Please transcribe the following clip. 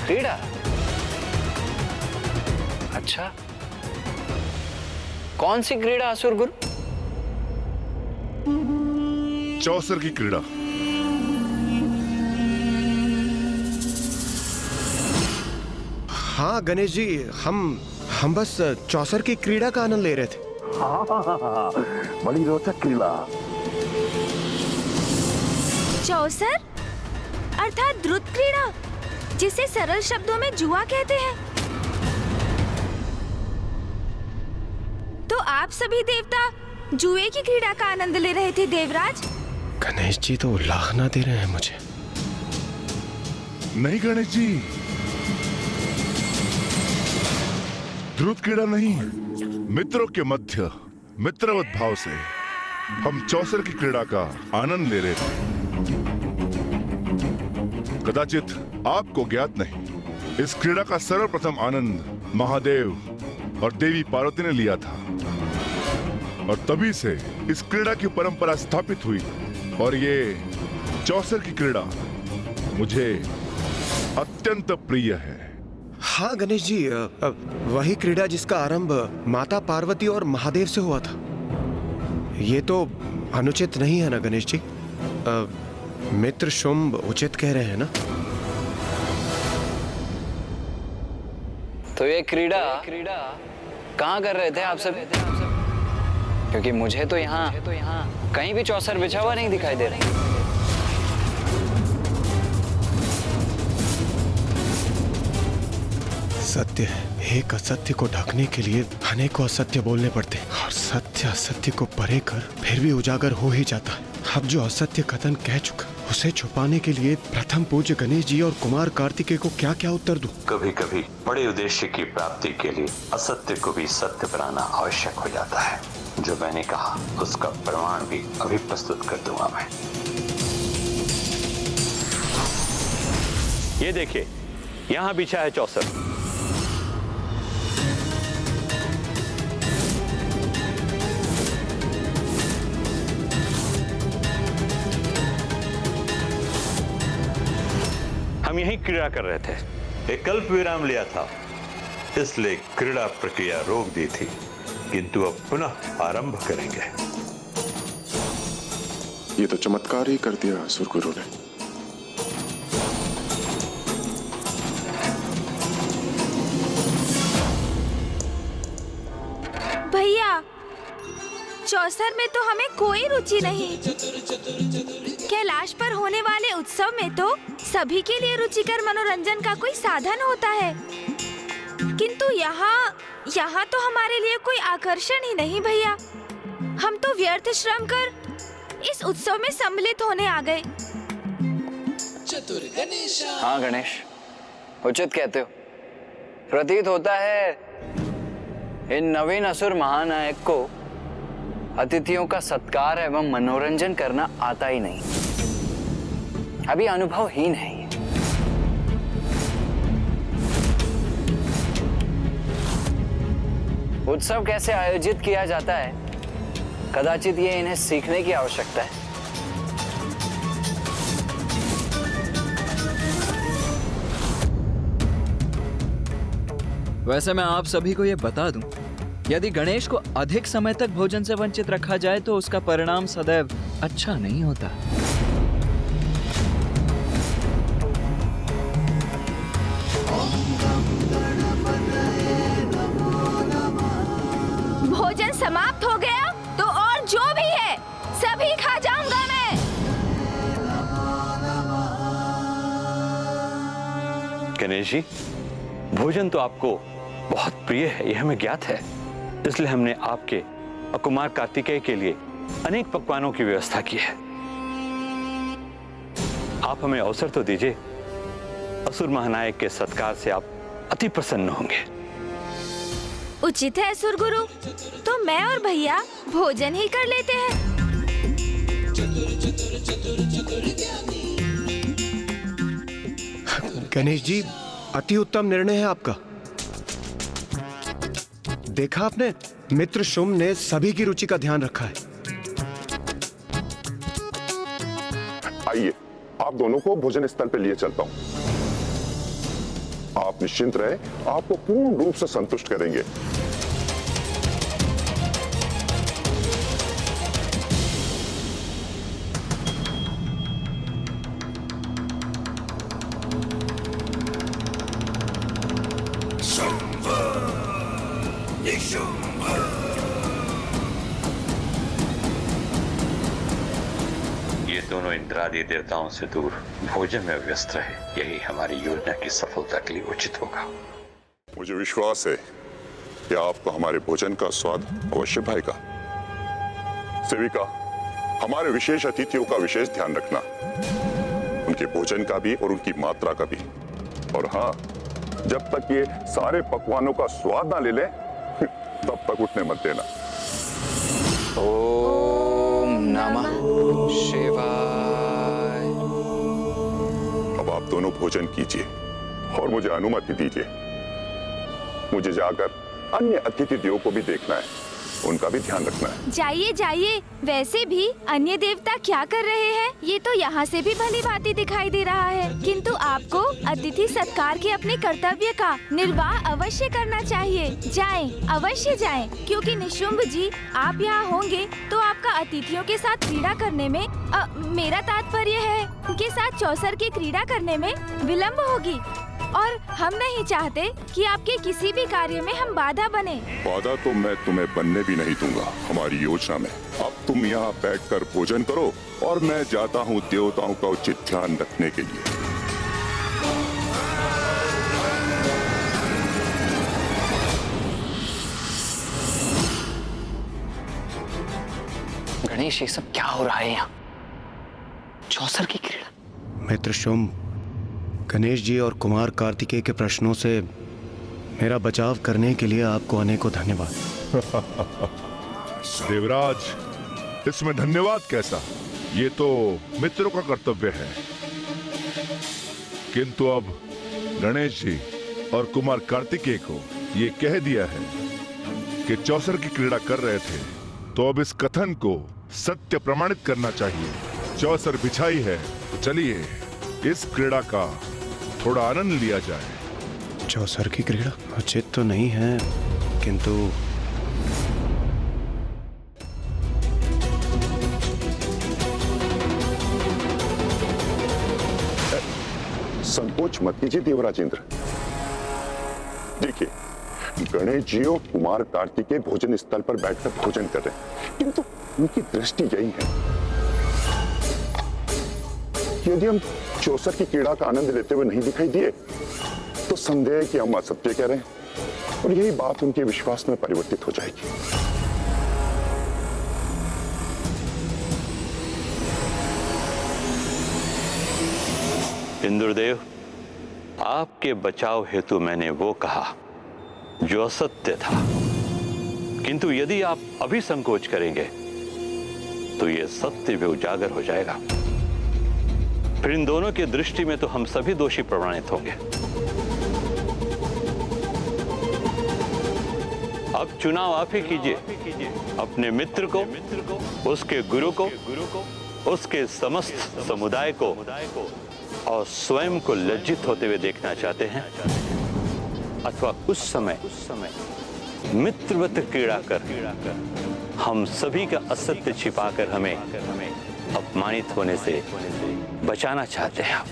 क्रीड़ा? अच्छा, कौन सी क्रीड़ा असुर गुरु? चौसर की क्रीड़ा। हाँ गणेश जी, हम बस चौसर की क्रीड़ा का आनंद ले रहे थे। हाँ, बड़ी रोचक क्रीड़ा। चौसर अर्थात द्रुत क्रीड़ा, जिसे सरल शब्दों में जुआ कहते हैं। तो आप सभी देवता जुए की क्रीड़ा का आनंद ले रहे थे देवराज? गणेश जी तो उलाहना दे रहे हैं मुझे। नहीं गणेश जी, ध्रुत क्रीड़ा नहीं, मित्रों के मध्य मित्रवत भाव से हम चौसर की क्रीड़ा का आनंद ले रहे थे। कदाचित आपको ज्ञात नहीं, इस क्रीड़ा का सर्वप्रथम आनंद महादेव और देवी पार्वती ने लिया था और तभी से इस क्रीड़ा की परंपरा स्थापित हुई और ये चौसर की क्रीड़ा मुझे अत्यंत प्रिय है। हाँ गणेश जी, वही क्रीड़ा जिसका आरंभ माता पार्वती और महादेव से हुआ था। ये तो अनुचित नहीं है ना गणेश जी? मित्र शुंभ उचित कह रहे हैं ना? तो ये क्रीड़ा कहाँ कर रहे थे आप सब? क्योंकि मुझे तो यहाँ कहीं भी चौसर बिछा हुआ नहीं दिखाई दे रहा। सत्य, एक असत्य को ढकने के लिए अनेकों असत्य बोलने पड़ते हैं और सत्य असत्य को परे कर फिर भी उजागर हो ही जाता है। अब जो असत्य कथन कह चुका, उसे छुपाने के लिए प्रथम पूज्य गणेश जी और कुमार कार्तिकेय को क्या क्या उत्तर दूं? कभी कभी बड़े उद्देश्य की प्राप्ति के लिए असत्य को भी सत्य बनाना आवश्यक हो जाता है। जो मैंने कहा उसका प्रमाण भी अभी प्रस्तुत कर दूंगा मैं। ये देखिए, यहाँ बिछा है चौसर। हम यही क्रीड़ा कर रहे थे। एक कल्प विराम लिया था, इसलिए क्रीड़ा प्रक्रिया रोक दी थी, किंतु अब पुनः आरंभ करेंगे। ये तो चमत्कार ही कर दिया असुरगुरु ने। भैया, चौसर में तो हमें कोई रुचि नहीं। कैलाश पर होने वाले उत्सव में तो सभी के लिए रुचिकर मनोरंजन का कोई साधन होता है, किंतु यहाँ तो हमारे लिए कोई आकर्षण ही नहीं भैया। हम तो व्यर्थ श्रम कर इस उत्सव में सम्मिलित होने आ गए। हाँ गणेश, उचित कहते हो। प्रतीत होता है इन नवीन असुर महानायक को अतिथियों का सत्कार एवं मनोरंजन करना आता ही नहीं, अभी अनुभवहीन है। उत्सव कैसे आयोजित किया जाता है, कदाचित ये इन्हें सीखने की आवश्यकता है। वैसे मैं आप सभी को यह बता दूं, यदि गणेश को अधिक समय तक भोजन से वंचित रखा जाए तो उसका परिणाम सदैव अच्छा नहीं होता। भोजन समाप्त हो गया तो और जो भी है सभी खा जाऊंगा मैं। गणेश जी, भोजन तो आपको बहुत प्रिय है, यह हमें ज्ञात है। इसलिए हमने आपके और कुमार कार्तिकेय के लिए अनेक पकवानों की व्यवस्था की है। आप हमें अवसर तो दीजिए। असुर महानायक के सत्कार से आप अति प्रसन्न होंगे। उचित है असुर गुरु, तो मैं और भैया भोजन ही कर लेते हैं। गणेश जी, अति उत्तम निर्णय है आपका। देखा आपने, मित्र शुंभ ने सभी की रुचि का ध्यान रखा है। आइए, आप दोनों को भोजन स्थल पे लिए चलता हूं। आप निश्चिंत रहे, आपको पूर्ण रूप से संतुष्ट करेंगे। ये दोनों इंद्रादि देवताओं से दूर भोजन में व्यस्त रहे, यही हमारी योजना की सफलता के लिए उचित होगा। मुझे विश्वास है कि आपको हमारे भोजन का स्वाद अवश्य भाएगा। सेविका, हमारे विशेष अतिथियों का विशेष ध्यान रखना, उनके भोजन का भी और उनकी मात्रा का भी। और हाँ, जब तक ये सारे पकवानों का स्वाद ना ले ले तब तक उठने मत देना। ओम नमः शिवाय। अब आप दोनों भोजन कीजिए और मुझे अनुमति दीजिए। मुझे जाकर अन्य अतिथि देवों को भी देखना है, उनका भी ध्यान रखना है। जाइए जाइए। वैसे भी अन्य देवता क्या कर रहे हैं ये तो यहाँ से भी भली भांति दिखाई दे रहा है, किंतु आपको अतिथि सत्कार के अपने कर्तव्य का निर्वाह अवश्य करना चाहिए। जाएं, अवश्य जाएं, क्योंकि निशुंभ जी आप यहाँ होंगे तो आपका अतिथियों के साथ क्रीड़ा करने में मेरा तात्पर्य है उनके साथ चौसर की क्रीड़ा करने में विलम्ब होगी, और हम नहीं चाहते कि आपके किसी भी कार्य में हम बाधा बने। बाधा तो मैं तुम्हें बनने भी नहीं दूंगा हमारी योजना में। अब तुम यहाँ बैठकर भोजन करो और मैं जाता हूँ देवताओं का उचित ध्यान रखने के लिए। गणेश, ये सब क्या हो रहा है यहाँ? चौसर की क्रीड़ा। मित्र शुंभ, गणेश जी और कुमार कार्तिकेय के प्रश्नों से मेरा बचाव करने के लिए आपको अनेकों धन्यवाद। देवराज, इसमें धन्यवाद कैसा? ये तो मित्रों का कर्तव्य है। किंतु अब गणेश जी और कुमार कार्तिकेय को ये कह दिया है कि चौसर की क्रीड़ा कर रहे थे, तो अब इस कथन को सत्य प्रमाणित करना चाहिए। चौसर बिछाई है तो चलिए इस क्रीड़ा का थोड़ा आनंद लिया जाए। चौसर की क्रीड़ा उचित तो नहीं है, किंतु संकोच मत कीजिए देवराज इंद्र। देखिए, गणेश जी और कुमार कार्तिकेय भोजन स्थल पर बैठकर भोजन कर रहे हैं, किंतु उनकी दृष्टि यही है। यदि हम चौसर की क्रीड़ा का आनंद लेते हुए नहीं दिखाई दिए तो संदेह है कि हम असत्य कह रहे हैं, और यही बात उनके विश्वास में परिवर्तित हो जाएगी। इंद्रदेव, आपके बचाव हेतु मैंने वो कहा जो असत्य था, किंतु यदि आप अभी संकोच करेंगे तो यह सत्य भी उजागर हो जाएगा। फिर इन दोनों की दृष्टि में तो हम सभी दोषी प्रमाणित होंगे। अब चुनाव आप ही कीजिए, अपने मित्र को, उसके गुरु को, उसके समस्त समुदाय को और स्वयं को लज्जित होते हुए देखना चाहते हैं, अथवा उस समय मित्रवत क्रीड़ा कर हम सभी का असत्य छिपाकर हमें अपमानित होने से बचाना चाहते हैं आप।